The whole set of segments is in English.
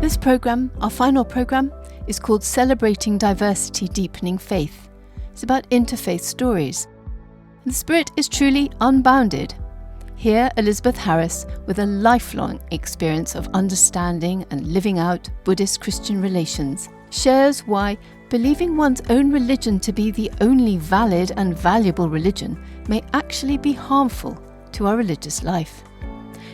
This programme, our final programme, is called Celebrating Diversity, Deepening Faith. It's about interfaith stories. And the spirit is truly unbounded. Here, Elizabeth Harris, with a lifelong experience of understanding and living out Buddhist-Christian relations, shares why believing one's own religion to be the only valid and valuable religion may actually be harmful to our religious life.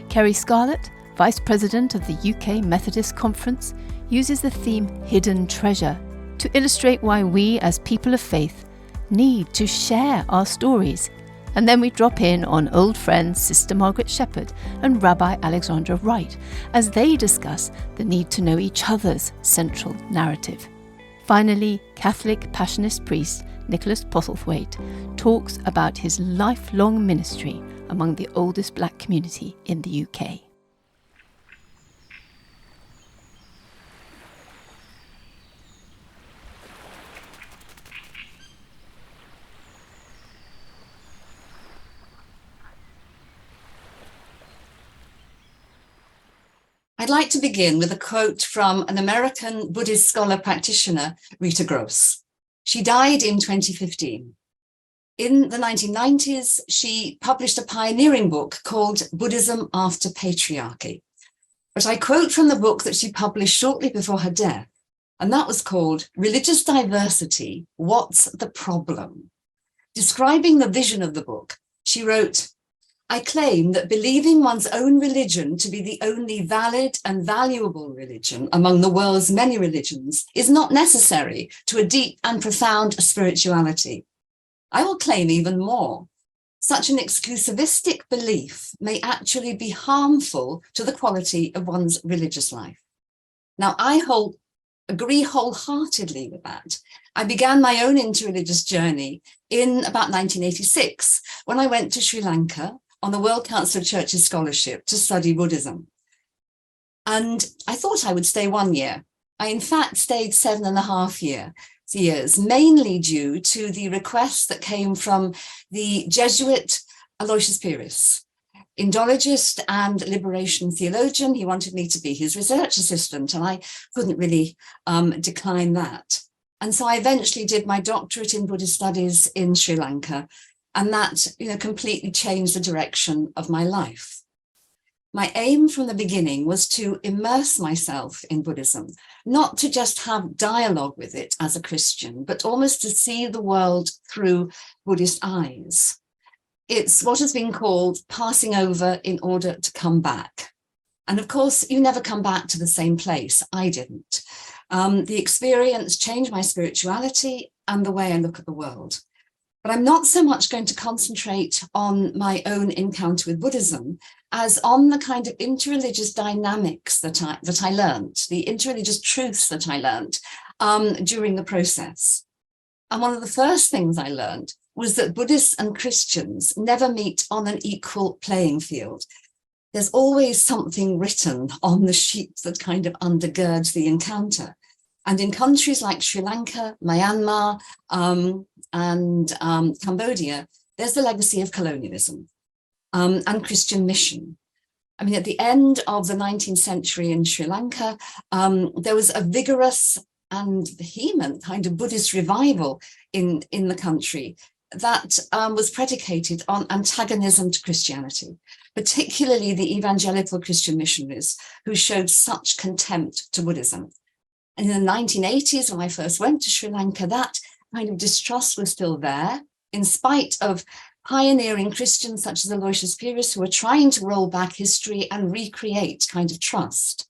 Kerry Scarlett, Vice President of the UK Methodist Conference, uses the theme Hidden Treasure to illustrate why we as people of faith need to share our stories. And then we drop in on old friends Sister Margaret Shepherd and Rabbi Alexandra Wright as they discuss the need to know each other's central narrative. Finally, Catholic Passionist priest Nicholas Postlethwaite talks about his lifelong ministry among the oldest black community in the UK. I'd like to begin with a quote from an American Buddhist scholar practitioner, Rita Gross. She died in 2015. In the 1990s, she published a pioneering book called Buddhism After Patriarchy. But I quote from the book that she published shortly before her death, and that was called Religious Diversity, What's the Problem? Describing the vision of the book, she wrote, I claim that believing one's own religion to be the only valid and valuable religion among the world's many religions is not necessary to a deep and profound spirituality. I will claim even more. Such an exclusivistic belief may actually be harmful to the quality of one's religious life. Now, I agree wholeheartedly with that. I began my own interreligious journey in about 1986 when I went to Sri Lanka on the World Council of Churches scholarship to study Buddhism. And I thought I would stay 1 year. I, in fact, stayed 7.5 years, mainly due to the request that came from the Jesuit Aloysius Pires, Indologist and liberation theologian. He wanted me to be his research assistant, and I couldn't really decline that. And so I eventually did my doctorate in Buddhist studies in Sri Lanka, and that, completely changed the direction of my life. My aim from the beginning was to immerse myself in Buddhism, not to just have dialogue with it as a Christian, but almost to see the world through Buddhist eyes. It's what has been called passing over in order to come back. And of course, you never come back to the same place. I didn't. The experience changed my spirituality and the way I look at the world. But I'm not so much going to concentrate on my own encounter with Buddhism as on the kind of interreligious dynamics that I learned, the interreligious truths that I learned during the process. And one of the first things I learned was that Buddhists and Christians never meet on an equal playing field. There's always something written on the sheet that kind of undergirds the encounter. And in countries like Sri Lanka, Myanmar, and Cambodia, there's the legacy of colonialism and Christian mission. I mean, at the end of the 19th century in Sri Lanka, there was a vigorous and vehement kind of Buddhist revival in the country that was predicated on antagonism to Christianity, particularly the evangelical Christian missionaries who showed such contempt to Buddhism. And in the 1980s, when I first went to Sri Lanka, that kind of distrust was still there, in spite of pioneering Christians such as Aloysius Pires, who were trying to roll back history and recreate kind of trust.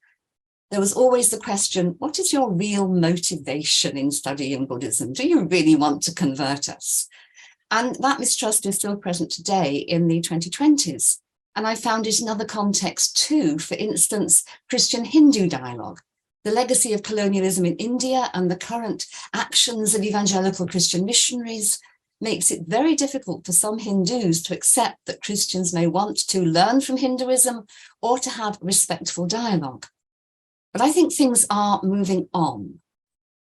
There was always the question, what is your real motivation in studying Buddhism? Do you really want to convert us? And that mistrust is still present today in the 2020s. And I found it in other contexts too, for instance, Christian-Hindu dialogue. The legacy of colonialism in India and the current actions of evangelical Christian missionaries makes it very difficult for some Hindus to accept that Christians may want to learn from Hinduism or to have respectful dialogue. But I think things are moving on.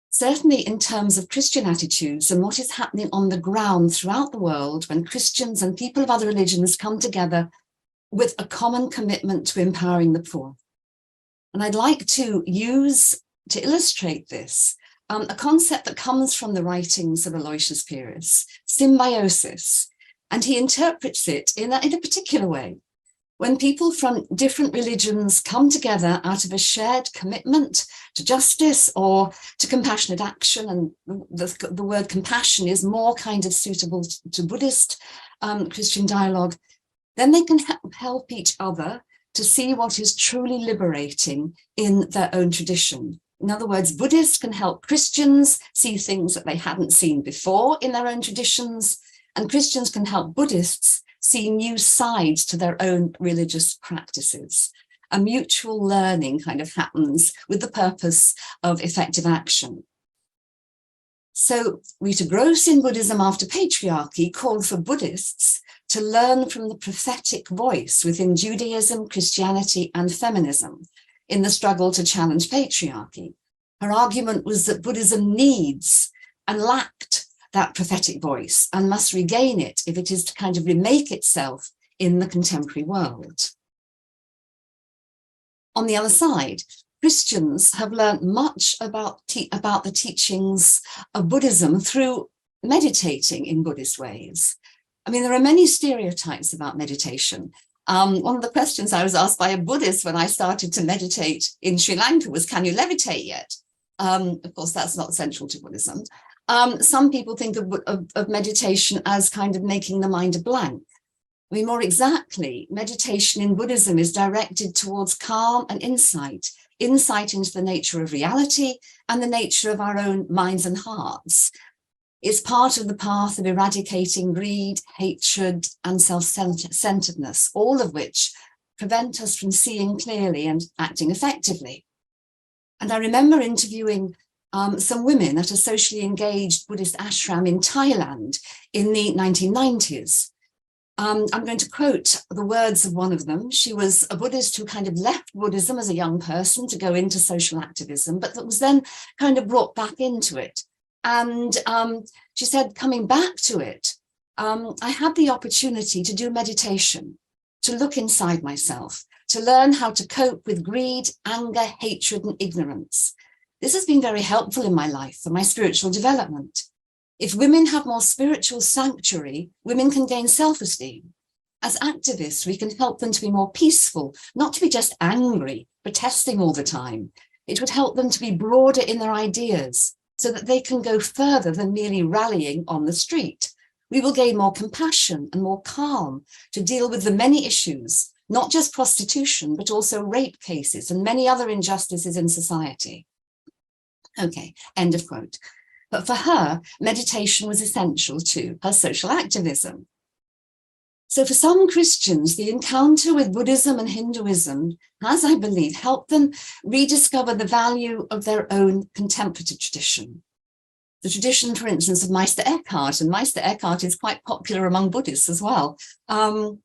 Certainly in terms of Christian attitudes and what is happening on the ground throughout the world when Christians and people of other religions come together with a common commitment to empowering the poor. And I'd like to use, to illustrate this, a concept that comes from the writings of Aloysius Pyrrhus, symbiosis, and he interprets it in a particular way. When people from different religions come together out of a shared commitment to justice or to compassionate action, and the word compassion is more kind of suitable to Buddhist Christian dialogue, then they can help each other to see what is truly liberating in their own tradition. In other words, Buddhists can help Christians see things that they hadn't seen before in their own traditions, and Christians can help Buddhists see new sides to their own religious practices. A mutual learning kind of happens with the purpose of effective action. So Rita Gross in Buddhism After Patriarchy called for Buddhists to learn from the prophetic voice within Judaism, Christianity, and feminism in the struggle to challenge patriarchy. Her argument was that Buddhism needs and lacked that prophetic voice and must regain it if it is to kind of remake itself in the contemporary world. On the other side, Christians have learned much about the teachings of Buddhism through meditating in Buddhist ways. I mean, there are many stereotypes about meditation. One of the questions I was asked by a Buddhist when I started to meditate in Sri Lanka was, can you levitate yet? Of course, that's not central to Buddhism. Some people think of meditation as kind of making the mind a blank. I mean, more exactly, meditation in Buddhism is directed towards calm and insight into the nature of reality and the nature of our own minds and hearts. It's part of the path of eradicating greed, hatred, and self-centeredness, all of which prevent us from seeing clearly and acting effectively. And I remember interviewing some women at a socially engaged Buddhist ashram in Thailand in the 1990s. I'm going to quote the words of one of them. She was a Buddhist who kind of left Buddhism as a young person to go into social activism, but that was then kind of brought back into it. And she said, coming back to it, I had the opportunity to do meditation, to look inside myself, to learn how to cope with greed, anger, hatred, and ignorance. This has been very helpful in my life for my spiritual development. If women have more spiritual sanctuary, women can gain self-esteem. As activists, we can help them to be more peaceful, not to be just angry, protesting all the time. It would help them to be broader in their ideas, so that they can go further than merely rallying on the street. We will gain more compassion and more calm to deal with the many issues, not just prostitution, but also rape cases and many other injustices in society. Okay, end of quote. But for her, meditation was essential to her social activism. So for some Christians, the encounter with Buddhism and Hinduism has, I believe, helped them rediscover the value of their own contemplative tradition. The tradition, for instance, of Meister Eckhart, and Meister Eckhart is quite popular among Buddhists as well. The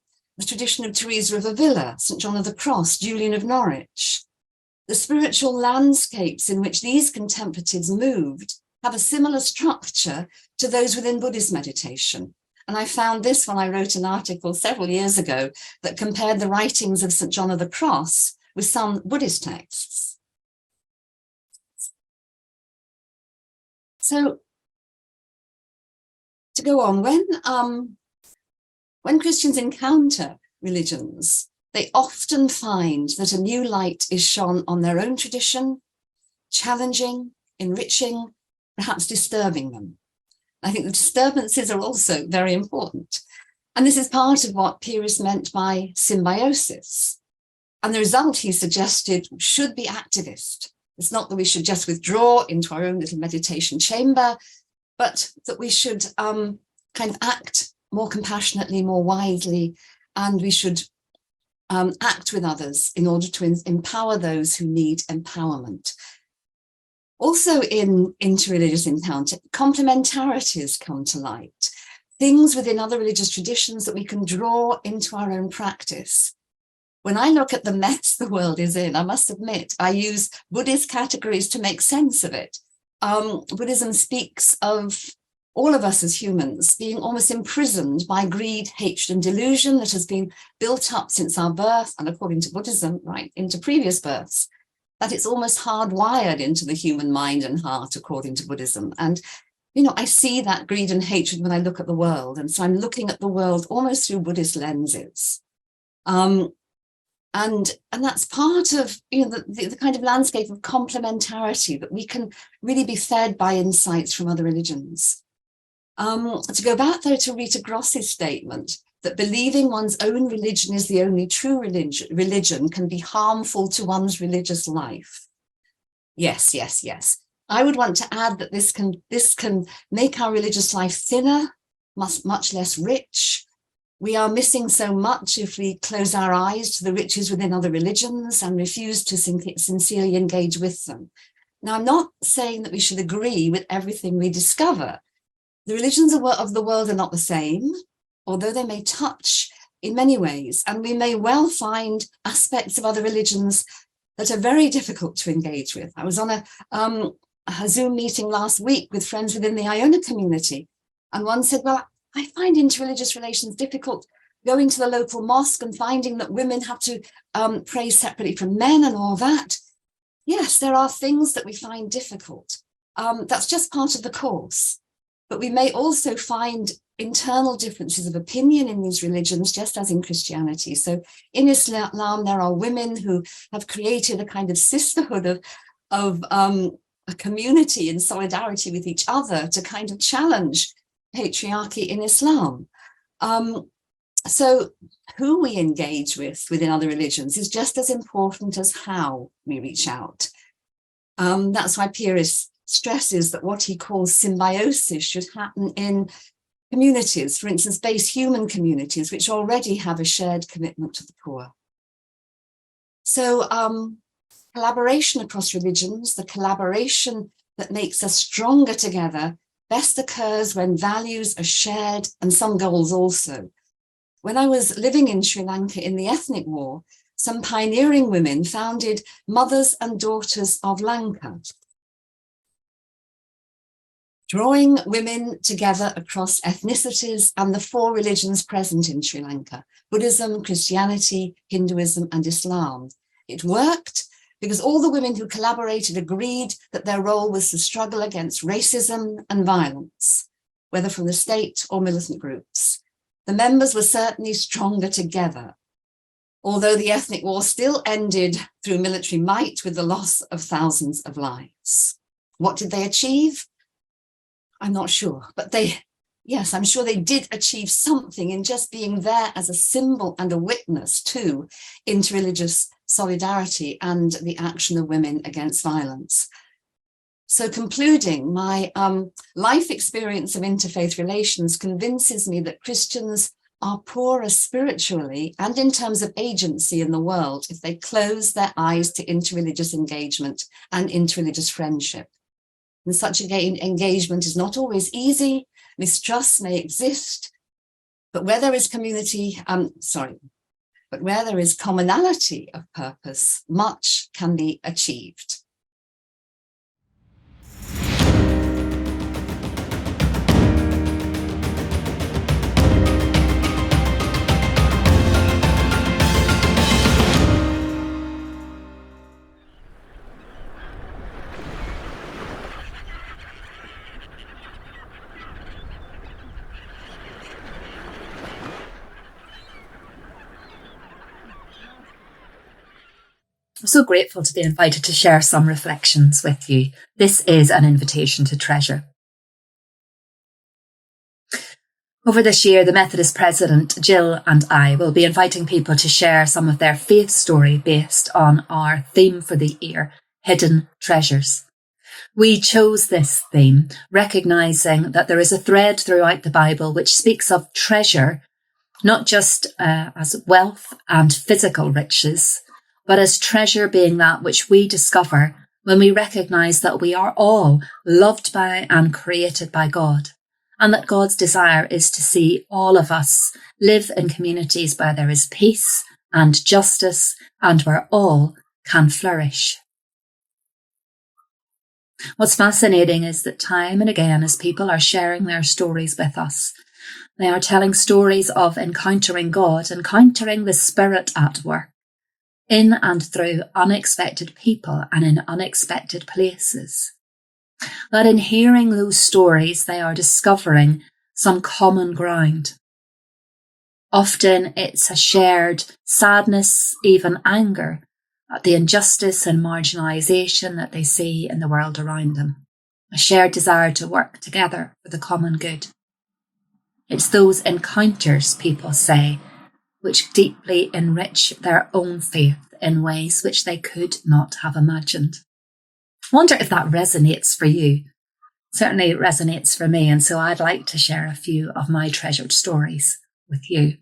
tradition of Teresa of Avila, St. John of the Cross, Julian of Norwich. The spiritual landscapes in which these contemplatives moved have a similar structure to those within Buddhist meditation. And I found this when I wrote an article several years ago that compared the writings of St. John of the Cross with some Buddhist texts. So to go on, when Christians encounter religions, they often find that a new light is shone on their own tradition, challenging, enriching, perhaps disturbing them. I think the disturbances are also very important. And this is part of what Pyrrhus meant by symbiosis. And the result, he suggested, should be activist. It's not that we should just withdraw into our own little meditation chamber, but that we should kind of act more compassionately, more wisely, and we should act with others in order to empower those who need empowerment. Also in interreligious encounter, complementarities come to light, things within other religious traditions that we can draw into our own practice. When I look at the mess the world is in, I must admit, I use Buddhist categories to make sense of it. Buddhism speaks of all of us as humans being almost imprisoned by greed, hatred, and delusion that has been built up since our birth, and according to Buddhism, right, into previous births. that it's almost hardwired into the human mind and heart, according to Buddhism. And, I see that greed and hatred when I look at the world. And so I'm looking at the world almost through Buddhist lenses. And that's part of, the kind of landscape of complementarity, that we can really be fed by insights from other religions. To go back, though, to Rita Gross's statement that believing one's own religion is the only true religion can be harmful to one's religious life. Yes. I would want to add that this can make our religious life thinner, much less rich. We are missing so much if we close our eyes to the riches within other religions and refuse to sincerely engage with them. Now, I'm not saying that we should agree with everything we discover. The religions of the world are not the same, although they may touch in many ways, and we may well find aspects of other religions that are very difficult to engage with. I was on a Zoom meeting last week with friends within the Iona community, and one said, well, I find interreligious relations difficult, going to the local mosque and finding that women have to pray separately from men and all that. Yes, there are things that we find difficult. That's just part of the course. But we may also find internal differences of opinion in these religions, just as in Christianity. So in Islam, there are women who have created a kind of sisterhood of a community in solidarity with each other to kind of challenge patriarchy in Islam. So who we engage with within other religions is just as important as how we reach out. That's why Pyrrhus stresses that what he calls symbiosis should happen in communities, for instance, base human communities, which already have a shared commitment to the poor. So collaboration across religions, the collaboration that makes us stronger together, best occurs when values are shared and some goals also. When I was living in Sri Lanka in the ethnic war, some pioneering women founded Mothers and Daughters of Lanka, drawing women together across ethnicities and the 4 religions present in Sri Lanka: Buddhism, Christianity, Hinduism, and Islam. It worked because all the women who collaborated agreed that their role was to struggle against racism and violence, whether from the state or militant groups. The members were certainly stronger together, although the ethnic war still ended through military might with the loss of thousands of lives. What did they achieve? I'm not sure, but yes, I'm sure they did achieve something in just being there as a symbol and a witness to interreligious solidarity and the action of women against violence. So concluding, my life experience of interfaith relations convinces me that Christians are poorer spiritually and in terms of agency in the world if they close their eyes to interreligious engagement and interreligious friendship. And such engagement is not always easy. Mistrust may exist, but where there is where there is commonality of purpose, much can be achieved. I'm so grateful to be invited to share some reflections with you. This is an invitation to treasure. Over this year, the Methodist President, Jill, and I will be inviting people to share some of their faith story based on our theme for the year, Hidden Treasures. We chose this theme, recognising that there is a thread throughout the Bible which speaks of treasure, not just as wealth and physical riches, but as treasure being that which we discover when we recognise that we are all loved by and created by God, and that God's desire is to see all of us live in communities where there is peace and justice and where all can flourish. What's fascinating is that time and again, as people are sharing their stories with us, they are telling stories of encountering God, encountering the Spirit at work, in and through unexpected people and in unexpected places. That in hearing those stories, they are discovering some common ground. Often it's a shared sadness, even anger, at the injustice and marginalisation that they see in the world around them. A shared desire to work together for the common good. It's those encounters, people say, which deeply enrich their own faith in ways which they could not have imagined. I wonder if that resonates for you. Certainly it resonates for me, and so I'd like to share a few of my treasured stories with you.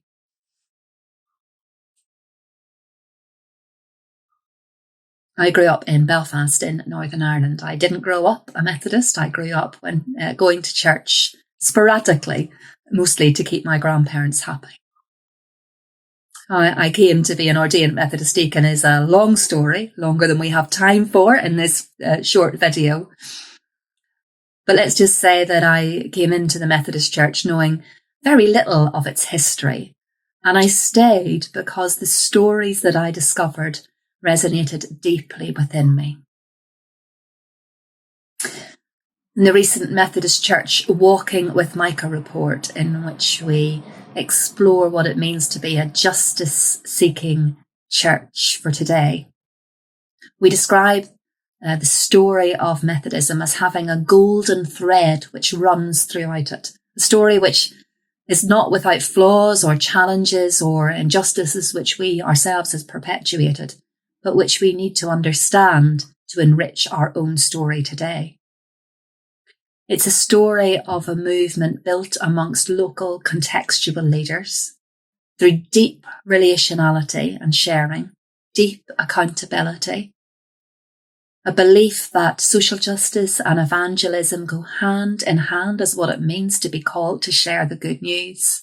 I grew up in Belfast in Northern Ireland. I didn't grow up a Methodist. I grew up when going to church sporadically, mostly to keep my grandparents happy. I came to be an ordained Methodist deacon is a long story, longer than we have time for in this short video. But let's just say that I came into the Methodist Church knowing very little of its history. And I stayed because the stories that I discovered resonated deeply within me. In the recent Methodist Church Walking with Micah report, in which we explore what it means to be a justice-seeking church for today, we describe the story of Methodism as having a golden thread which runs throughout it. A story which is not without flaws or challenges or injustices which we ourselves have perpetuated, but which we need to understand to enrich our own story today. It's a story of a movement built amongst local contextual leaders through deep relationality and sharing, deep accountability, a belief that social justice and evangelism go hand in hand as what it means to be called to share the good news,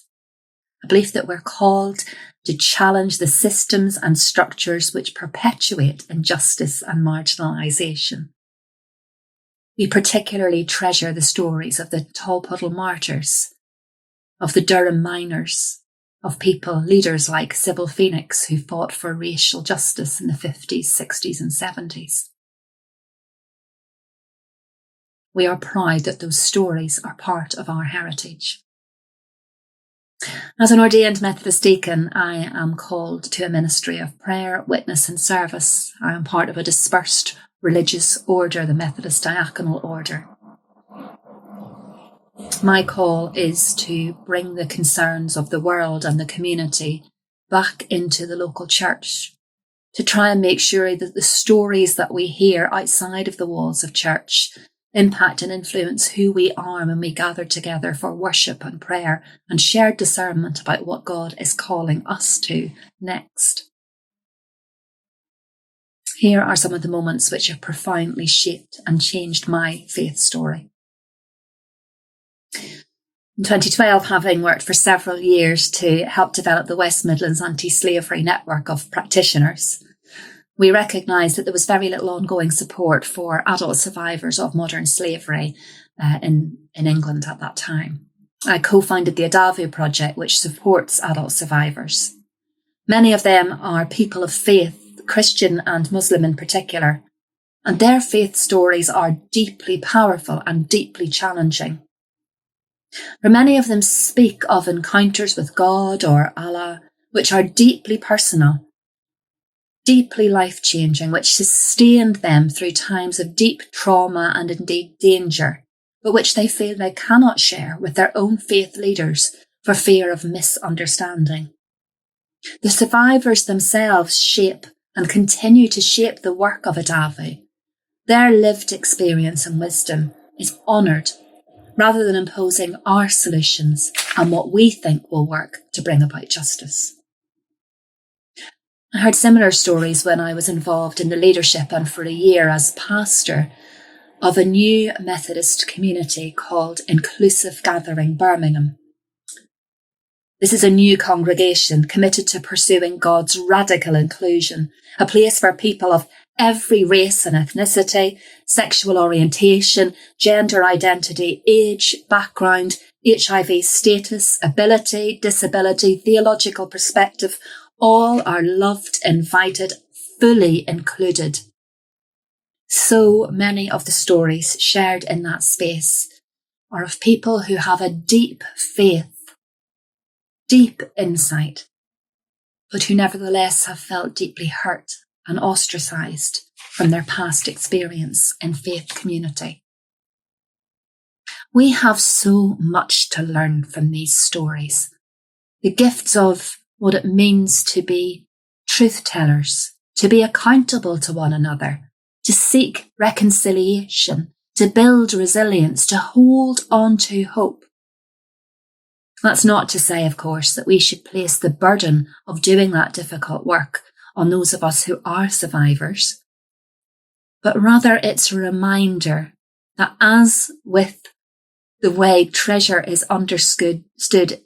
a belief that we're called to challenge the systems and structures which perpetuate injustice and marginalisation. We particularly treasure the stories of the Tolpuddle martyrs, of the Durham miners, of people, leaders like Sybil Phoenix, who fought for racial justice in the 50s, 60s and 70s. We are proud that those stories are part of our heritage. As an ordained Methodist deacon, I am called to a ministry of prayer, witness and service. I am part of a dispersed religious order, the Methodist Diaconal Order. My call is to bring the concerns of the world and the community back into the local church, to try and make sure that the stories that we hear outside of the walls of church impact and influence who we are when we gather together for worship and prayer and shared discernment about what God is calling us to next. Here are some of the moments which have profoundly shaped and changed my faith story. In 2012, having worked for several years to help develop the West Midlands anti-slavery network of practitioners, we recognised that there was very little ongoing support for adult survivors of modern slavery in England at that time. I co-founded the Adavu project, which supports adult survivors. Many of them are people of faith, Christian and Muslim in particular, and their faith stories are deeply powerful and deeply challenging. For many of them speak of encounters with God or Allah, which are deeply personal, deeply life-changing, which sustained them through times of deep trauma and indeed danger, but which they feel they cannot share with their own faith leaders for fear of misunderstanding. The survivors themselves shape and continue to shape the work of Adavu. Their lived experience and wisdom is honoured rather than imposing our solutions and what we think will work to bring about justice. I heard similar stories when I was involved in the leadership and for a year as pastor of a new Methodist community called Inclusive Gathering Birmingham. This is a new congregation committed to pursuing God's radical inclusion, a place for people of every race and ethnicity, sexual orientation, gender identity, age, background, HIV status, ability, disability, theological perspective. All are loved, invited, fully included. So many of the stories shared in that space are of people who have a deep faith, deep insight, but who nevertheless have felt deeply hurt and ostracised from their past experience in faith community. We have so much to learn from these stories. The gifts of what it means to be truth tellers, to be accountable to one another, to seek reconciliation, to build resilience, to hold on to hope. That's not to say, of course, that we should place the burden of doing that difficult work on those of us who are survivors, but rather it's a reminder that as with the way treasure is understood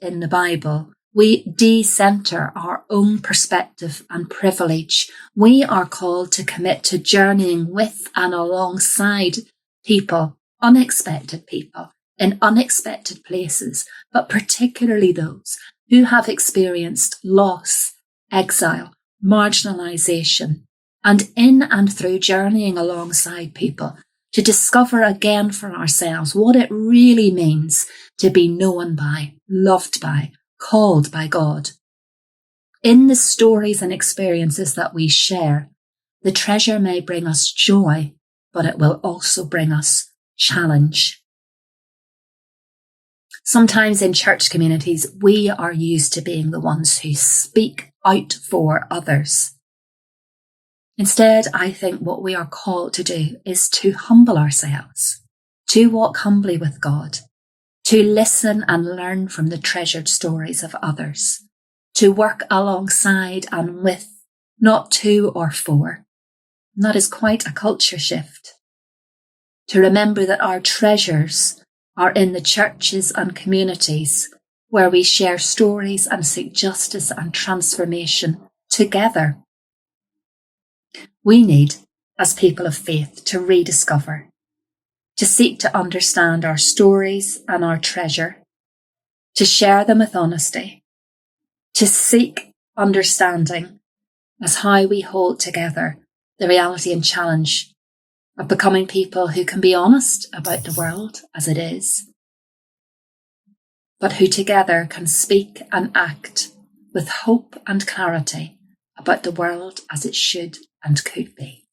in the Bible, we de-center our own perspective and privilege. We are called to commit to journeying with and alongside people, unexpected people, in unexpected places, but particularly those who have experienced loss, exile, marginalisation, and in and through journeying alongside people, to discover again for ourselves what it really means to be known by, loved by, called by God. In the stories and experiences that we share, the treasure may bring us joy, but it will also bring us challenge. Sometimes in church communities, we are used to being the ones who speak out for others. Instead, I think what we are called to do is to humble ourselves, to walk humbly with God, to listen and learn from the treasured stories of others, to work alongside and with, not to or for. And that is quite a culture shift. To remember that our treasures are in the churches and communities where we share stories and seek justice and transformation together. We need, as people of faith, to rediscover, to seek to understand our stories and our treasure, to share them with honesty, to seek understanding as how we hold together the reality and challenge of becoming people who can be honest about the world as it is, but who together can speak and act with hope and clarity about the world as it should and could be.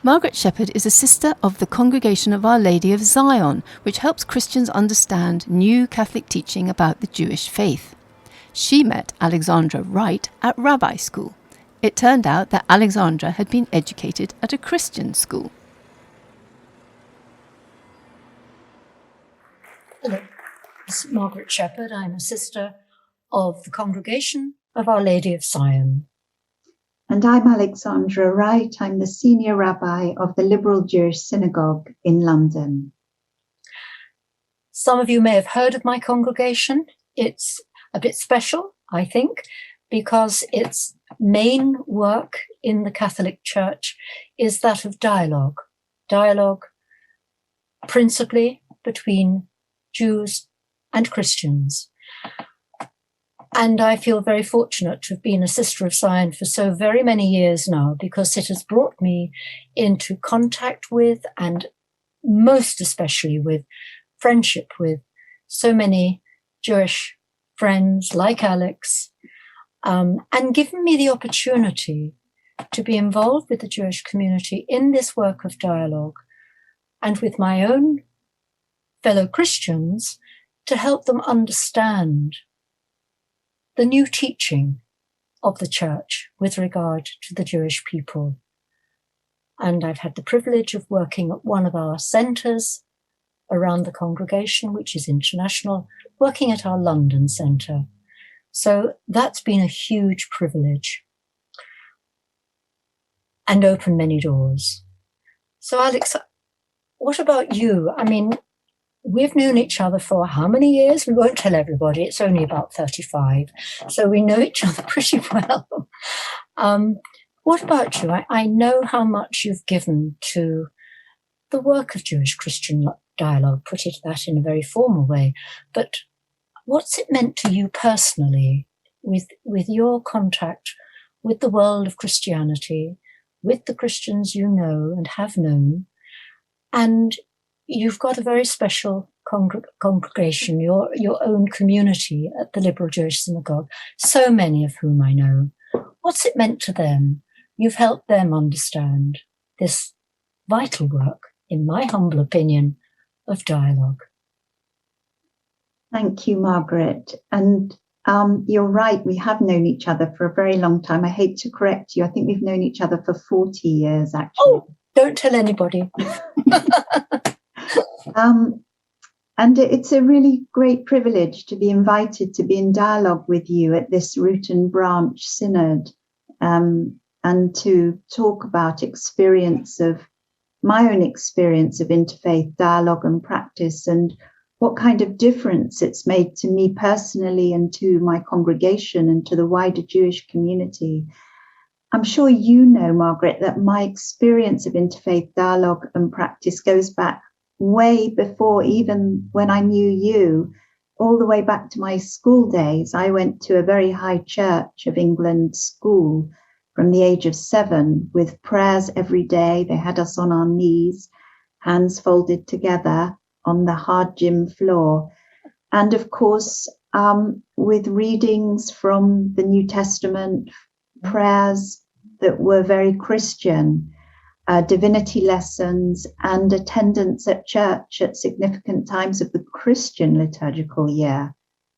Margaret Shepherd is a sister of the Congregation of Our Lady of Zion, which helps Christians understand new Catholic teaching about the Jewish faith. She met Alexandra Wright at rabbi school. It turned out that Alexandra had been educated at a Christian school. Hello, this is Margaret Shepherd. I'm a sister of the Congregation of Our Lady of Zion. And I'm Alexandra Wright. I'm the senior rabbi of the Liberal Jewish Synagogue in London. Some of you may have heard of my congregation. It's a bit special, I think, because its main work in the Catholic Church is that of dialogue principally between Jews and Christians. And I feel very fortunate to have been a sister of Zion for so very many years now, because it has brought me into contact with, and most especially with, friendship with so many Jewish friends like Alex, and given me the opportunity to be involved with the Jewish community in this work of dialogue, and with my own fellow Christians to help them understand the new teaching of the Church with regard to the Jewish people. And I've had the privilege of working at one of our centres around the congregation, which is international, working at our London centre. So that's been a huge privilege and opened many doors. So Alex, what about you? I mean, we've known each other for how many years? We won't tell everybody. It's only about 35. So we know each other pretty well. What about you? I know how much you've given to the work of Jewish-Christian dialogue, put it that in a very formal way. But what's it meant to you personally with your contact with the world of Christianity, with the Christians you know and have known? And you've got a very special congregation, your own community at the Liberal Jewish Synagogue, so many of whom I know. What's it meant to them? You've helped them understand this vital work, in my humble opinion, of dialogue. Thank you, Margaret. And you're right, we have known each other for a very long time. I hate to correct you. I think we've known each other for 40 years, actually. Oh, don't tell anybody. And it's a really great privilege to be invited to be in dialogue with you at this Root and Branch Synod, and to talk about my own experience of interfaith dialogue and practice, and what kind of difference it's made to me personally and to my congregation and to the wider Jewish community. I'm sure you know, Margaret, that my experience of interfaith dialogue and practice goes back way before even when I knew you, all the way back to my school days. I went to a very high Church of England school from the age of 7 with prayers every day. They had us on our knees, hands folded together on the hard gym floor. And of course, with readings from the New Testament, prayers that were very Christian, divinity lessons, and attendance at church at significant times of the Christian liturgical year.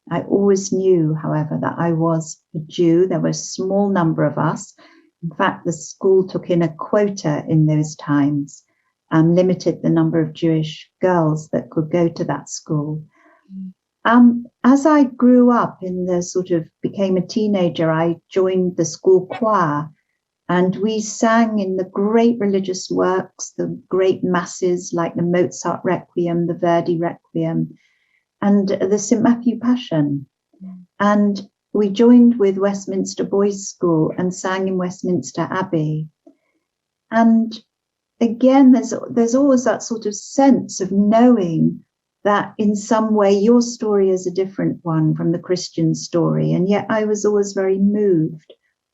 I always knew, however, that I was a Jew. There was a small number of us. In fact, the school took in a quota in those times, limited the number of Jewish girls that could go to that school. As I grew up became a teenager, I joined the school choir, and we sang in the great religious works, the great masses like the Mozart Requiem, the Verdi Requiem, and the St. Matthew Passion. And we joined with Westminster Boys' School and sang in Westminster Abbey. And again, there's always that sort of sense of knowing that in some way your story is a different one from the Christian story. And yet I was always very moved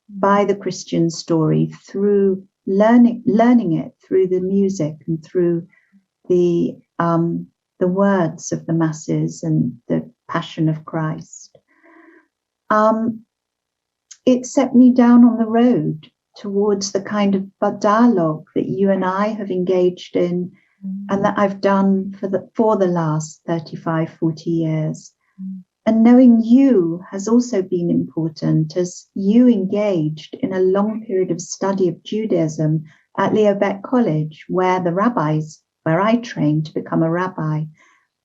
by the Christian story through learning it through the music and through the words of the masses and the Passion of Christ. It set me down on the road towards the kind of dialogue that you and I have engaged in, and that I've done for the last 35, 40 years. And knowing you has also been important, as you engaged in a long period of study of Judaism at Leo Beck College, where I trained to become a rabbi.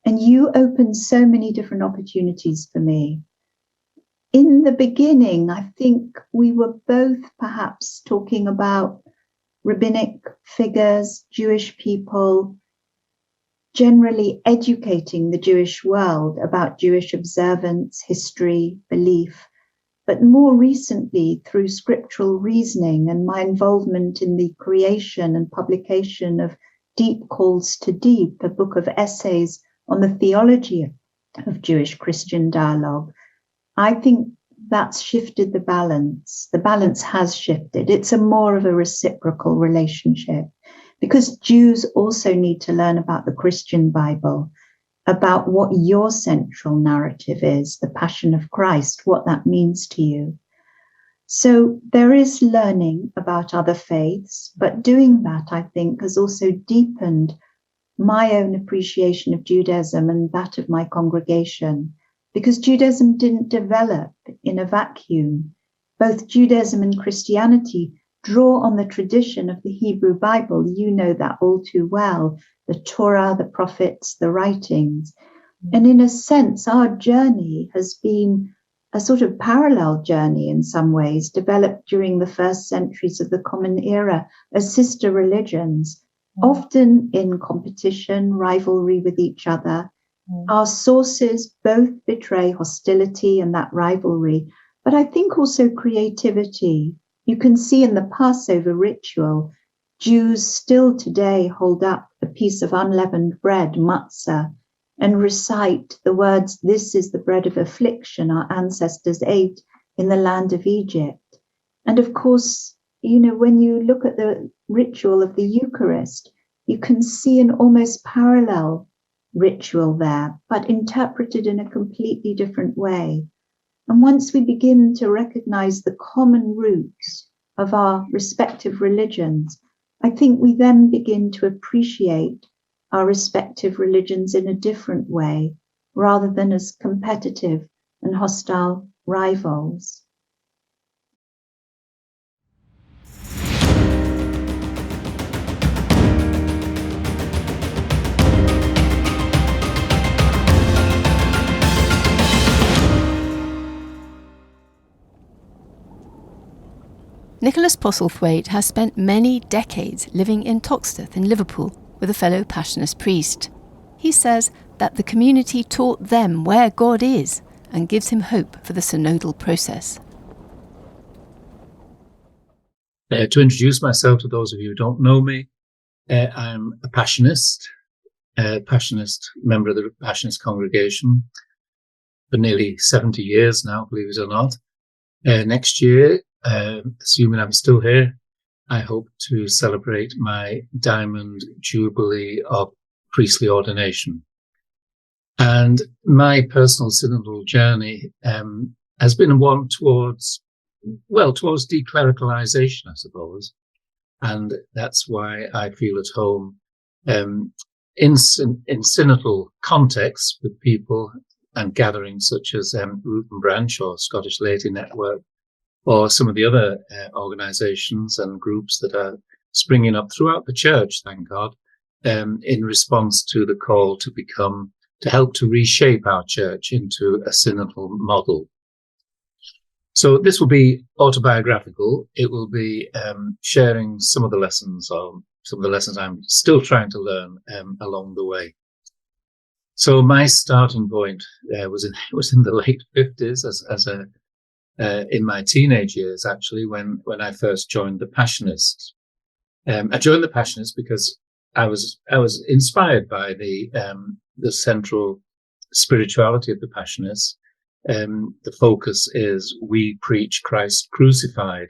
And you opened so many different opportunities for me. In the beginning, I think we were both perhaps talking about rabbinic figures, Jewish people, generally educating the Jewish world about Jewish observance, history, belief. But more recently, through scriptural reasoning and my involvement in the creation and publication of Deep Calls to Deep, a book of essays on the theology of Jewish-Christian dialogue, I think that's shifted the balance. The balance has shifted. It's more of a reciprocal relationship, because Jews also need to learn about the Christian Bible, about what your central narrative is, the Passion of Christ, what that means to you. So there is learning about other faiths, but doing that, I think, has also deepened my own appreciation of Judaism and that of my congregation, because Judaism didn't develop in a vacuum. Both Judaism and Christianity draw on the tradition of the Hebrew Bible. You know that all too well, the Torah, the prophets, the writings. And in a sense, our journey has been a sort of parallel journey in some ways, developed during the first centuries of the Common Era as sister religions, often in competition, rivalry with each other. Our sources both betray hostility and that rivalry, but I think also creativity. You can see in the Passover ritual, Jews still today hold up a piece of unleavened bread, matzah, and recite the words, "This is the bread of affliction our ancestors ate in the land of Egypt." And of course, when you look at the ritual of the Eucharist, you can see an almost parallel ritual there, but interpreted in a completely different way. And once we begin to recognize the common roots of our respective religions, I think we then begin to appreciate our respective religions in a different way, rather than as competitive and hostile rivals. Nicholas Postlethwaite has spent many decades living in Toxteth in Liverpool with a fellow Passionist priest. He says that the community taught them where God is and gives him hope for the synodal process. To introduce myself to those of you who don't know me, I'm a Passionist member of the Passionist congregation for nearly 70 years now, believe it or not. Next year, assuming I'm still here, I hope to celebrate my Diamond Jubilee of priestly ordination. And my personal synodal journey has been one towards declericalization, I suppose. And that's why I feel at home in synodal contexts with people and gatherings such as Root and Branch or Scottish Laity Network, or some of the other organisations and groups that are springing up throughout the church, thank God, in response to the call to help to reshape our church into a synodal model. So this will be autobiographical. It will be sharing some of the lessons I'm still trying to learn along the way. So my starting point was in the late 50s in my teenage years, actually, when I first joined the Passionists. I joined the Passionists because I was inspired by the central spirituality of the Passionists. The focus is we preach Christ crucified,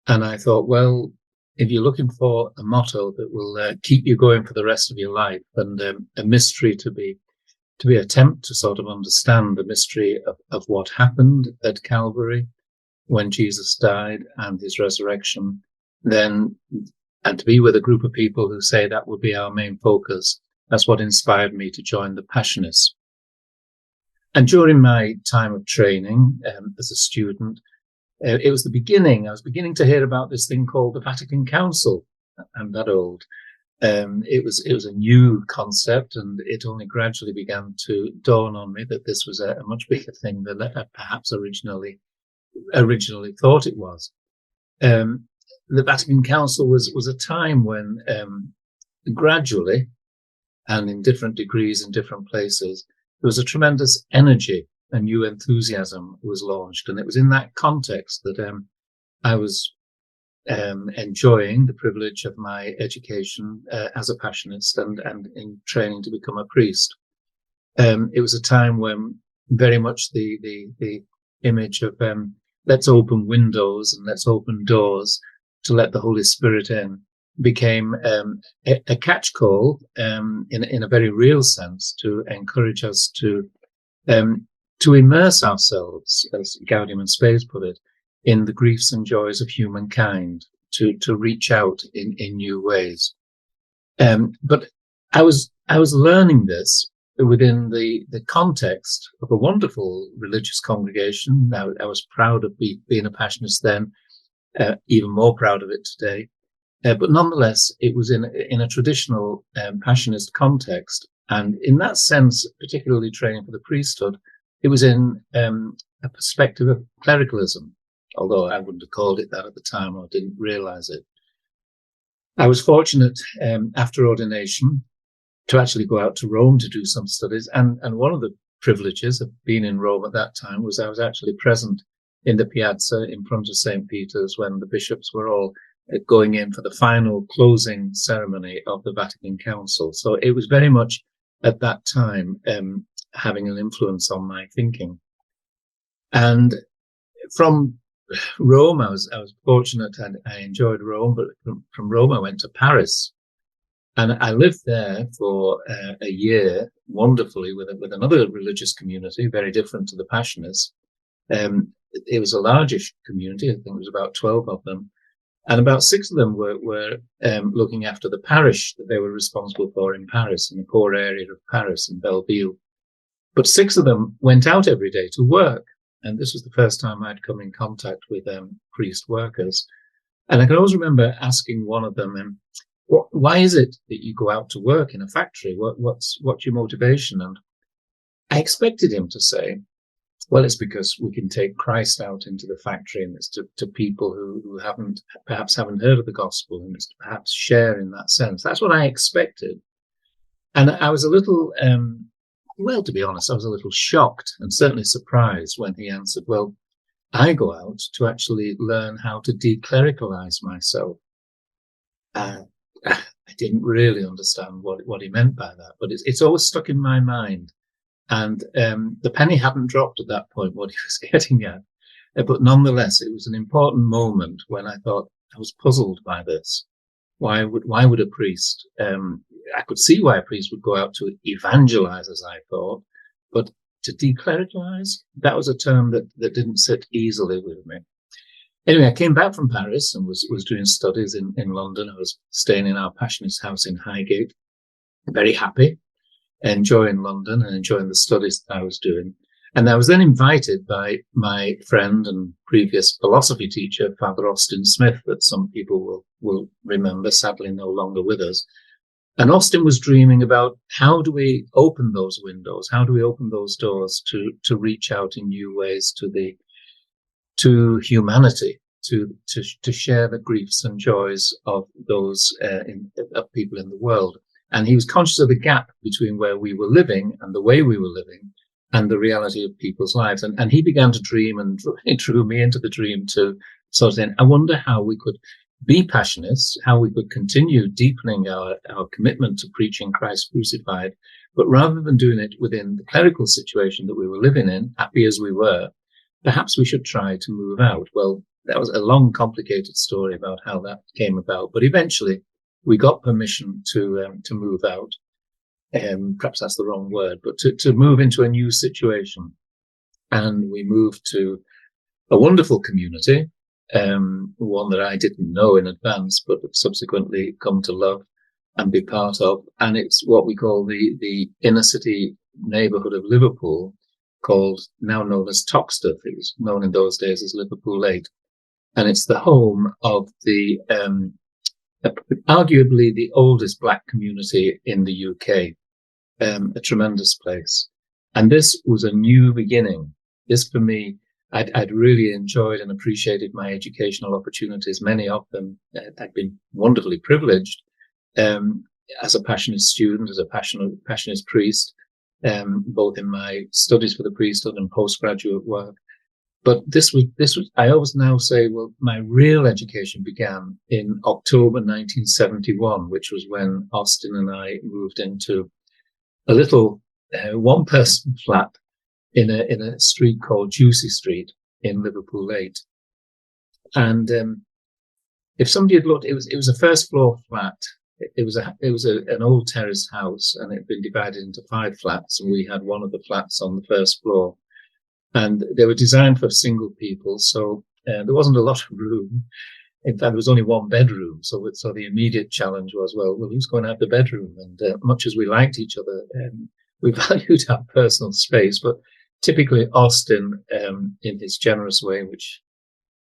and I thought, well, if you're looking for a motto that will keep you going for the rest of your life, and a mystery to be attempt to sort of understand the mystery of what happened at Calvary when Jesus died and his resurrection, and to be with a group of people who say that would be our main focus, that's what inspired me to join the Passionists. And during my time of training as a student, it was the beginning. I was beginning to hear about this thing called the Vatican Council. I'm that old. It was a new concept, and it only gradually began to dawn on me that this was a much bigger thing than I perhaps originally thought it was. The Vatican Council was a time when gradually, and in different degrees in different places, there was a tremendous energy, a new enthusiasm was launched, and it was in that context that I was enjoying the privilege of my education as a Passionist and in training to become a priest. It was a time when very much the image of let's open windows and let's open doors to let the Holy Spirit in became a catch-call in a very real sense to encourage us to immerse ourselves, as Gaudium and Spes put it, in the griefs and joys of humankind, to reach out in new ways. But I was learning this within the context of a wonderful religious congregation. Now, I was proud of being a Passionist then, even more proud of it today. But nonetheless, it was in a traditional Passionist context. And in that sense, particularly training for the priesthood, it was in a perspective of clericalism, although I wouldn't have called it that at the time or didn't realize it. I was fortunate after ordination to actually go out to Rome to do some studies. And one of the privileges of being in Rome at that time was I was actually present in the piazza in front of St. Peter's when the bishops were all going in for the final closing ceremony of the Vatican Council. So it was very much at that time having an influence on my thinking. And from Rome, I was fortunate and I enjoyed Rome, but from Rome I went to Paris. And I lived there for a year, wonderfully, with another religious community, very different to the Passionists. It was a largish community. I think it was about 12 of them. And about 6 of them were looking after the parish that they were responsible for in Paris, in the core area of Paris, in Belleville. But 6 of them went out every day to work. And this was the first time I'd come in contact with priest workers. And I can always remember asking one of them, why is it that you go out to work in a factory? What's your motivation? And I expected him to say, well, it's because we can take Christ out into the factory, and it's to people who perhaps haven't heard of the gospel, and it's to perhaps share in that sense. That's what I expected. And I was a little, well, to be honest, I was a little shocked and certainly surprised when he answered, well, I go out to actually learn how to declericalize myself. I didn't really understand what he meant by that, but it's always stuck in my mind. And the penny hadn't dropped at that point, what he was getting at. But nonetheless, it was an important moment when I thought I was puzzled by this. Why would a priest, I could see why a priest would go out to evangelize, as I thought, but to declericalize, that was a term that didn't sit easily with me. Anyway, I came back from Paris and was doing studies in London. I was staying in our Passionist house in Highgate, very happy, enjoying London and enjoying the studies that I was doing. And I was then invited by my friend and previous philosophy teacher, Father Austin Smith, that some people will remember, sadly no longer with us. And Austin was dreaming about how do we open those windows? How do we open those doors to reach out in new ways to humanity, to share the griefs and joys of those of people in the world. And he was conscious of the gap between where we were living and the way we were living and the reality of people's lives. And he began to dream, and he drew me into the dream to sort of saying, I wonder how we could be Passionists, how we could continue deepening our commitment to preaching Christ crucified, but rather than doing it within the clerical situation that we were living in, happy as we were, perhaps we should try to move out. Well, that was a long, complicated story about how that came about. But eventually, we got permission to move out. Perhaps that's the wrong word, but to move into a new situation. And we moved to a wonderful community, one that I didn't know in advance, but subsequently come to love and be part of. And it's what we call the inner city neighbourhood of Liverpool, now known as Toxteth. It was known in those days as Liverpool 8. And it's the home of the arguably the oldest black community in the UK, a tremendous place. And this was a new beginning. This, for me, I'd really enjoyed and appreciated my educational opportunities, many of them. I'd been wonderfully privileged as a Passionist student, as a Passionist priest, both in my studies for the priesthood and postgraduate work. But this was, I always now say, well, my real education began in October 1971, which was when Austin and I moved into a little one-person flat in a street called Juicy Street in Liverpool 8. And if somebody had looked, it was a first floor flat. It was an old terraced house, and it had been divided into 5 flats, and we had one of the flats on the first floor. And they were designed for single people, so there wasn't a lot of room. In fact, there was only one bedroom, so the immediate challenge was, well, who's going to have the bedroom? And much as we liked each other, we valued our personal space. But typically, Austin, in his generous way, which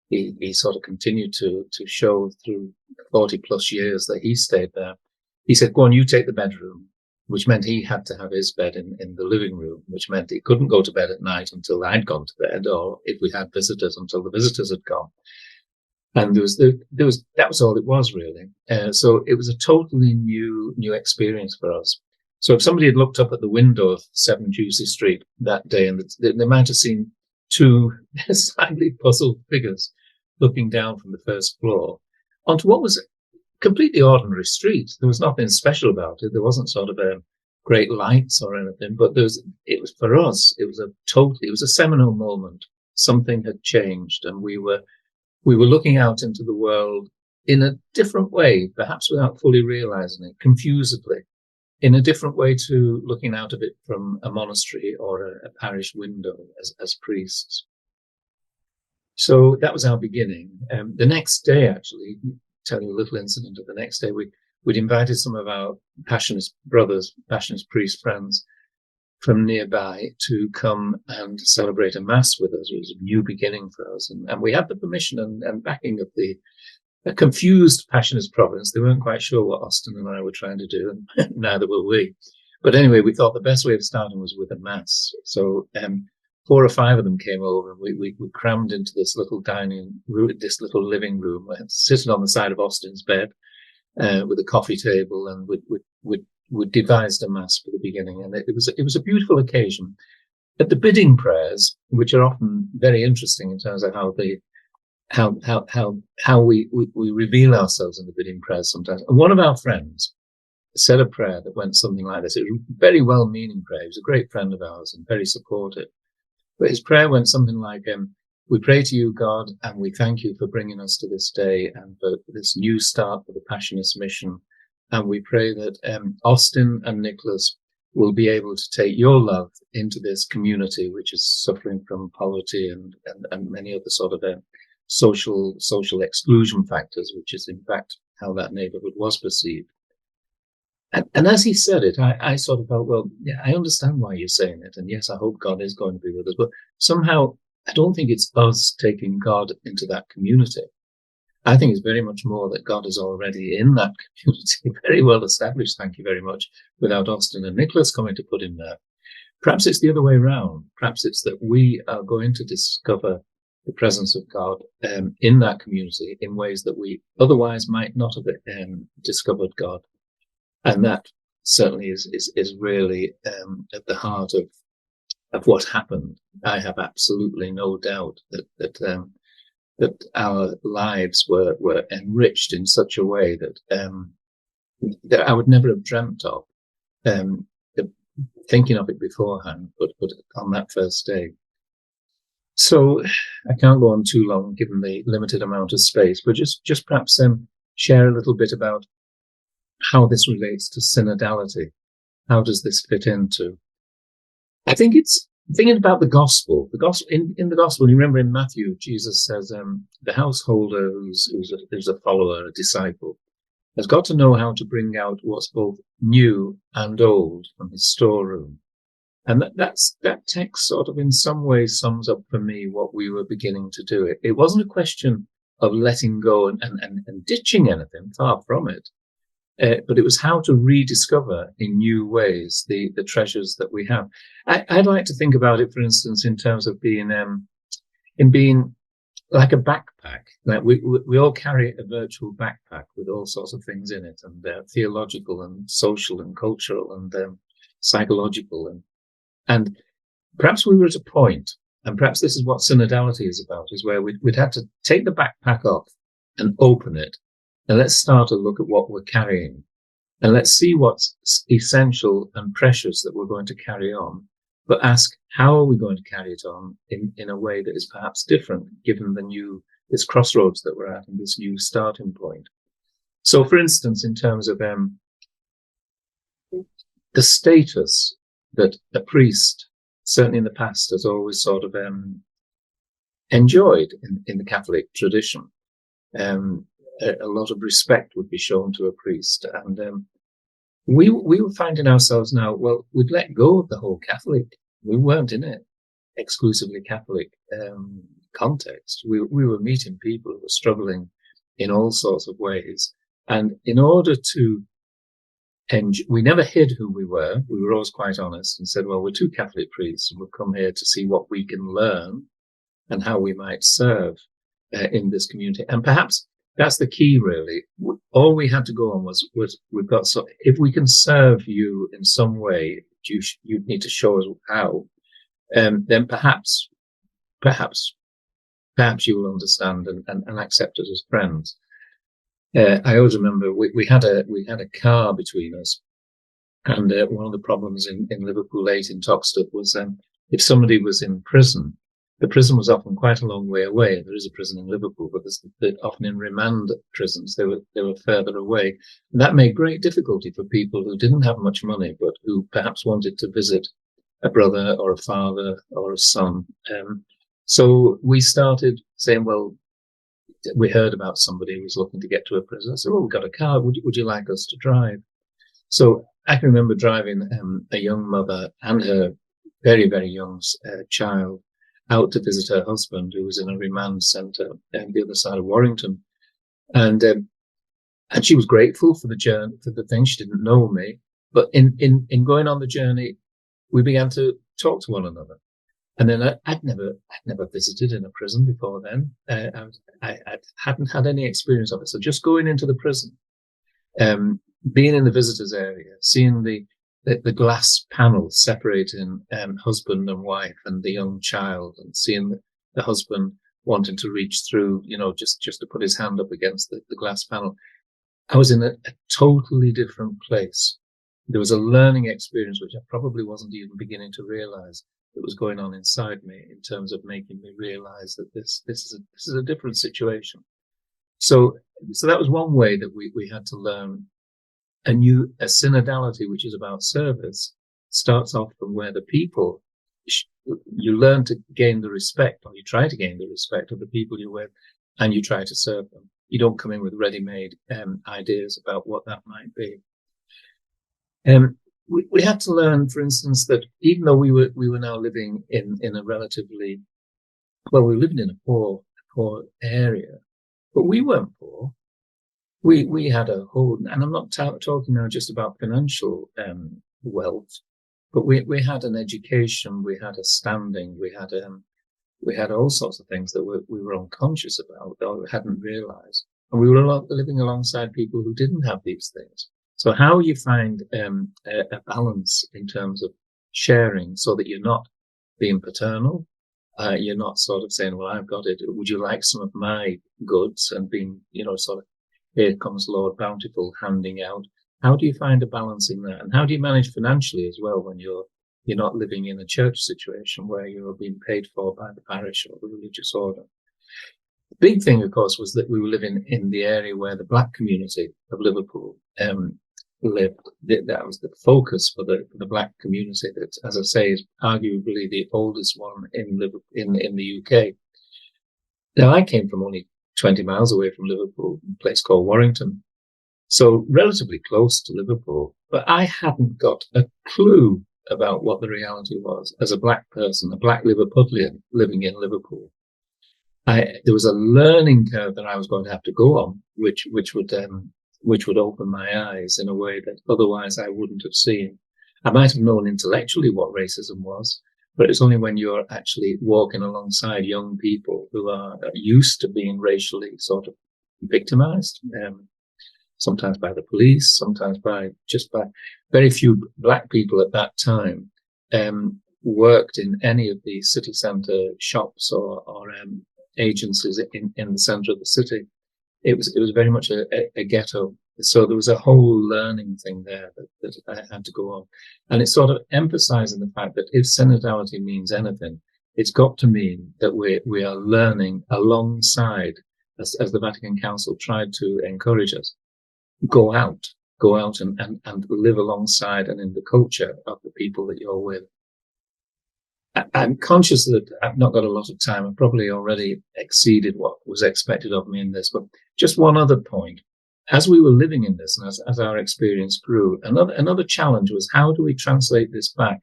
he sort of continued to show through 40 plus years that he stayed there, he said, go on, you take the bedroom, which meant he had to have his bed in the living room, which meant he couldn't go to bed at night until I'd gone to bed, or if we had visitors, until the visitors had gone. And that was all it was really. So it was a totally new experience for us. So if somebody had looked up at the window of 7 Juicy Street that day, and they might have seen two slightly puzzled figures looking down from the first floor onto what was a completely ordinary street. There was nothing special about it. There wasn't sort of a great lights or anything, but it was for us, it was a seminal moment. Something had changed, and we were looking out into the world in a different way, perhaps without fully realizing it, confusedly, in a different way to looking out of it from a monastery or a parish window as priests. So that was our beginning. The next day, actually, tell you a little incident of the next day, we'd invited some of our Passionist brothers, Passionist priest friends from nearby to come and celebrate a mass with us. It was a new beginning for us. And we had the permission and backing of a confused Passionist province. They weren't quite sure what Austin and I were trying to do, and neither were we. But anyway, we thought the best way of starting was with a mass. So 4 or 5 of them came over, and we crammed into this little dining room, this little living room, sitting on the side of Austin's bed with a coffee table, and we devised a mass for the beginning. And it was a beautiful occasion. At the bidding prayers, which are often very interesting in terms of how we reveal ourselves in the bidding prayers sometimes. And one of our friends said a prayer that went something like this. It was a very well-meaning prayer. He was a great friend of ours and very supportive. But his prayer went something like, we pray to you, God, and we thank you for bringing us to this day and for this new start for the Passionist mission. And we pray that Austin and Nicholas will be able to take your love into this community, which is suffering from poverty and many other sort of social exclusion factors, which is in fact how that neighborhood was perceived. And as he said it, I sort of felt, well, yeah, I understand why you're saying it. And yes, I hope God is going to be with us. But somehow, I don't think it's us taking God into that community. I think it's very much more that God is already in that community, very well established, thank you very much, without Austin and Nicholas coming to put him there. Perhaps it's the other way around. Perhaps it's that we are going to discover the presence of God in that community in ways that we otherwise might not have discovered God. And that certainly is really at the heart of what happened. I have absolutely no doubt that our lives were enriched in such a way that I would never have dreamt of, thinking of it beforehand, but on that first day. So I can't go on too long given the limited amount of space, but just perhaps share a little bit about how this relates to synodality. How does this fit into? I think it's thinking about the gospel. The gospel in the gospel, you remember in Matthew, Jesus says, the householder who's a follower, a disciple, has got to know how to bring out what's both new and old from his storeroom. And that text sort of in some ways sums up for me what we were beginning to do. It wasn't a question of letting go and ditching anything, far from it. But it was how to rediscover in new ways the treasures that we have. I'd like to think about it, for instance, in terms of being like a backpack. Like we all carry a virtual backpack with all sorts of things in it, and theological and social and cultural and psychological, and perhaps we were at a point, and perhaps this is what synodality is about, is where we'd had to take the backpack off and open it. And let's start to look at what we're carrying, and let's see what's essential and precious that we're going to carry on, but ask, how are we going to carry it on in a way that is perhaps different, given this crossroads that we're at and this new starting point. So, for instance, in terms of the status that a priest, certainly in the past, has always sort of enjoyed in the Catholic tradition, a lot of respect would be shown to a priest. And we were finding ourselves now, well, we'd let go of the whole Catholic. We weren't in it exclusively Catholic context. We were meeting people who were struggling in all sorts of ways. And in order to we never hid who we were. We were always quite honest and said, well, we're 2 Catholic priests and we've come here to see what we can learn and how we might serve. in this community. And perhaps that's the key, really. All we had to go on was we've got, so if we can serve you in some way, you need to show us how, then perhaps you will understand and accept us as friends. I always remember we had a car between us, and one of the problems in Liverpool 8 in Toxteth was if somebody was in prison, the prison was often quite a long way away. There is a prison in Liverpool, but often in remand prisons, they were further away. And that made great difficulty for people who didn't have much money, but who perhaps wanted to visit a brother or a father or a son. So we started saying, well, we heard about somebody who was looking to get to a prison. I said, well, we've got a car. Would you like us to drive? So I can remember driving a young mother and her very, very young child out to visit her husband, who was in a remand centre on the other side of Warrington. And she was grateful for the journey, for the thing. She didn't know me. But in going on the journey, we began to talk to one another. And then I'd never visited in a prison before then. I hadn't had any experience of it. So just going into the prison, being in the visitors area, seeing the glass panel separating husband and wife and the young child, and seeing the husband wanting to reach through, just to put his hand up against the glass panel. I was in a totally different place. There was a learning experience which I probably wasn't even beginning to realize that was going on inside me, in terms of making me realize that this is a different situation. So that was one way that we had to learn a synodality, which is about service, starts off from where the people, you learn to gain the respect, or you try to gain the respect of the people you're with, and you try to serve them. You don't come in with ready-made ideas about what that might be. We had to learn, for instance, that even though we were now living in a relatively, we were living in a poor area, but we weren't poor. We had a whole, and I'm not talking now just about financial wealth, but we had an education, we had a standing, we had all sorts of things that we were unconscious about, or hadn't realized, and we were living alongside people who didn't have these things. So how you find a balance in terms of sharing, so that you're not being paternal, you're not sort of saying, well, I've got it, would you like some of my goods, and being, sort of, here comes Lord Bountiful handing out. How do you find a balance in that? And how do you manage financially as well when you're not living in a church situation where you're being paid for by the parish or the religious order? The big thing, of course, was that we were living in the area where the black community of Liverpool lived. That was the focus for the black community, that, as I say, is arguably the oldest one in the UK. Now, I came from only 20 miles away from Liverpool, a place called Warrington, so relatively close to Liverpool, but I hadn't got a clue about what the reality was as a black person, a black Liverpudlian living in Liverpool. There was a learning curve that I was going to have to go on, which would open my eyes in a way that otherwise I wouldn't have seen. I might have known intellectually what racism was, but it's only when you're actually walking alongside young people who are used to being racially sort of victimized, sometimes by the police, sometimes by very few black people at that time, worked in any of the city centre shops or agencies in the centre of the city. It was very much a ghetto. So there was a whole learning thing there that I had to go on. And it's sort of emphasizing the fact that if synodality means anything, it's got to mean that we are learning alongside, as the Vatican Council tried to encourage us, go out and live alongside and in the culture of the people that you're with. I'm conscious that I've not got a lot of time. I've probably already exceeded what was expected of me in this, but just one other point. As we were living in this, and as our experience grew, another challenge was, how do we translate this back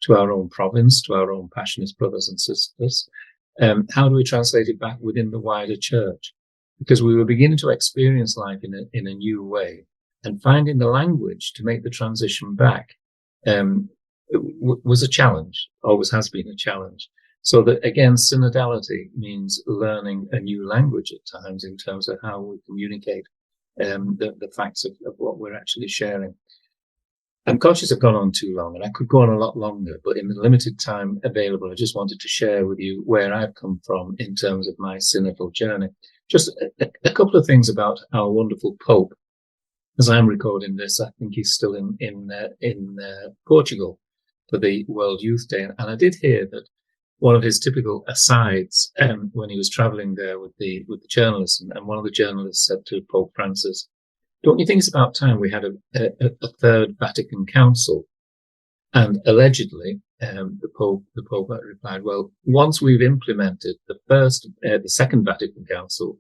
to our own province, to our own Passionist brothers and sisters? How do we translate it back within the wider church? Because we were beginning to experience life in a new way, and finding the language to make the transition back was a challenge, always has been a challenge. So that, again, synodality means learning a new language at times in terms of how we communicate the facts of what we're actually sharing. I'm conscious I've gone on too long, and I could go on a lot longer, but in the limited time available, I just wanted to share with you where I've come from in terms of my synodal journey. Just a couple of things about our wonderful Pope. As I'm recording this, I think he's still in Portugal for the World Youth Day, and I did hear that one of his typical asides when he was traveling there with the journalists, and one of the journalists said to Pope Francis, "Don't you think it's about time we had a third Vatican Council?" And allegedly, the Pope replied, "Well, once we've implemented the second Vatican Council,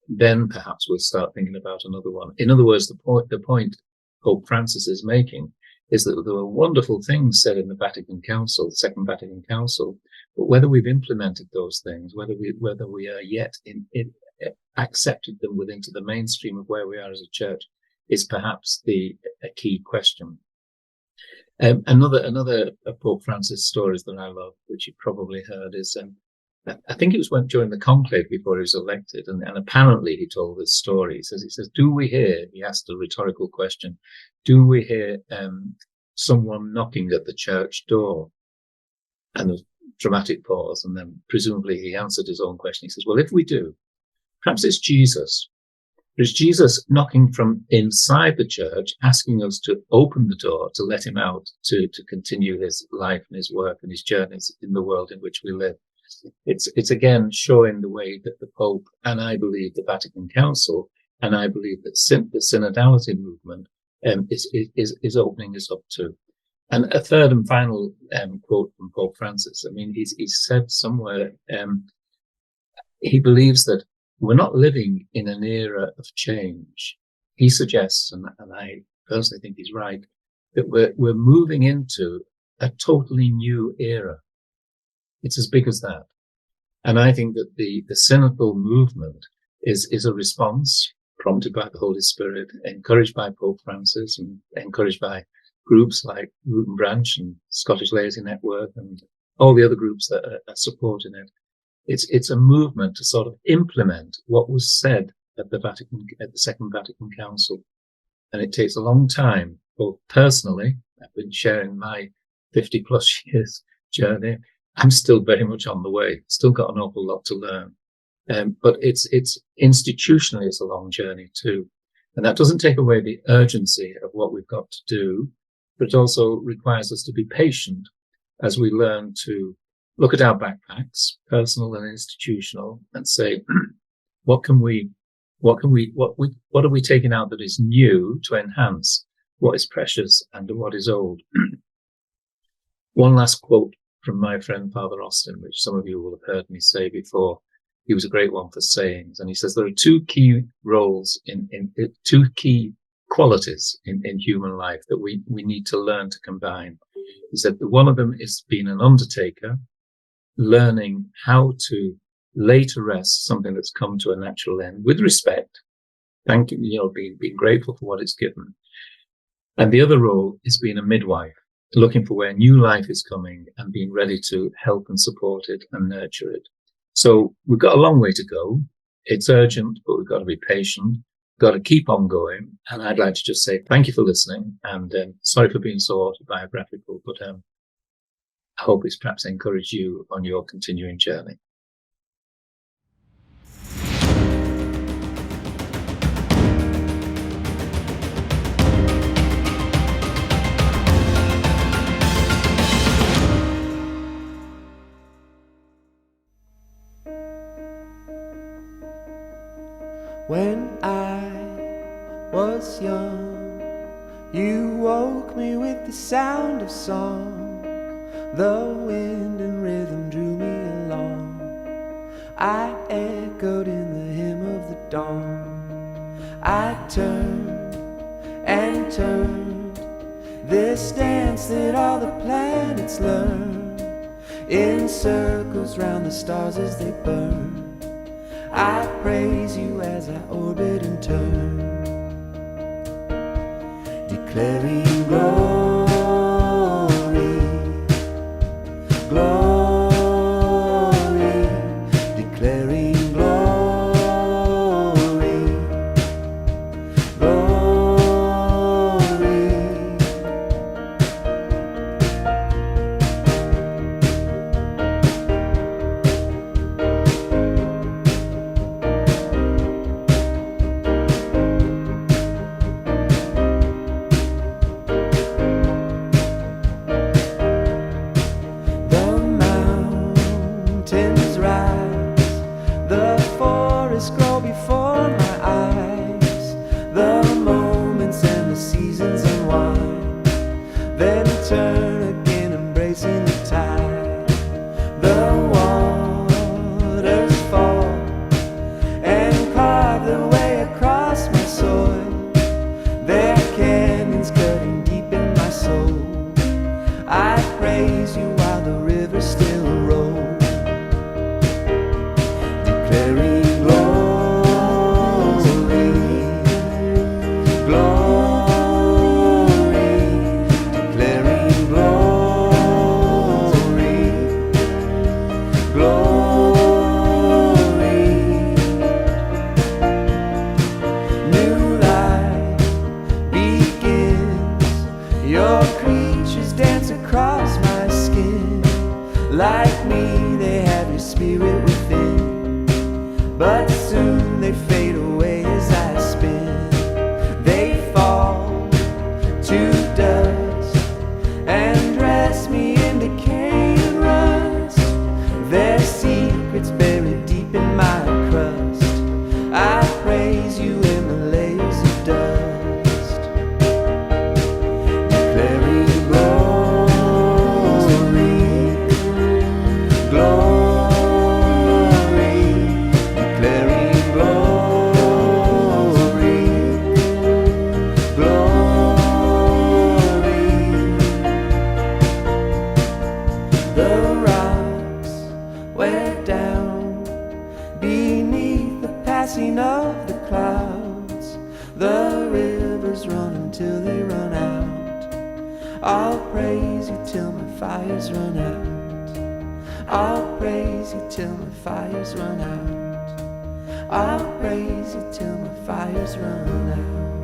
then perhaps we'll start thinking about another one." In other words, the point Pope Francis is making is that there were wonderful things said in the Vatican Council, the Second Vatican Council, but whether we've implemented those things, whether we are yet accepted them into the mainstream of where we are as a church, is perhaps a key question. Another of Pope Francis' stories that I love, which you probably heard, is I think it was during the conclave before he was elected, and apparently he told this story. He says, "Do we hear?" He asked a rhetorical question. "Do we hear someone knocking at the church door?" And a dramatic pause, and then presumably he answered his own question. He says, "Well, if we do, perhaps it's Jesus. There's Jesus knocking from inside the church, asking us to open the door to let him out to continue his life and his work and his journeys in the world in which we live." It's again showing the way that the Pope, and I believe the Vatican Council, and I believe that the synodality movement is opening us up to. And a third and final quote from Pope Francis. I mean, he's said somewhere he believes that we're not living in an era of change. He suggests, and I personally think he's right, that we're moving into a totally new era. It's as big as that. And I think that the synodal movement is a response prompted by the Holy Spirit, encouraged by Pope Francis, and encouraged by groups like Root and Branch and Scottish Laity Network and all the other groups that are supporting it. It's a movement to sort of implement what was said at the Second Vatican Council. And it takes a long time, both personally, I've been sharing my 50 plus years journey. I'm still very much on the way, still got an awful lot to learn. But it's institutionally, it's a long journey too. And that doesn't take away the urgency of what we've got to do, but it also requires us to be patient as we learn to look at our backpacks, personal and institutional, and say, what are we taking out that is new to enhance what is precious and what is old? One last quote from my friend Father Austin, which some of you will have heard me say before. He was a great one for sayings. And he says there are two key roles two key qualities in human life that we need to learn to combine. He said that one of them is being an undertaker, learning how to lay to rest something that's come to a natural end with respect, thanking, being grateful for what it's given. And the other role is being a midwife, looking for where new life is coming and being ready to help and support it and nurture it. So we've got a long way to go. It's urgent, but we've got to be patient. We've got to keep on going. And I'd like to just say thank you for listening, and sorry for being so autobiographical, but I hope it's perhaps encouraged you on your continuing journey. When I was young, you woke me with the sound of song. The wind and rhythm drew me along. I echoed in the hymn of the dawn. I turned and turned, this dance that all the planets learn, in circles round the stars as they burn. I praise you as I orbit and turn, declaring glory, glory. Like me, they have your spirit within, but soon they fade away as I spin. They fall to dust and dress me in decay and rust. Their secrets buried deep in my crust. I praise you in the layers of dust, declaring of the clouds. The rivers run until they run out. I'll praise you till my fires run out. I'll praise you till my fires run out. I'll praise you till my fires run out.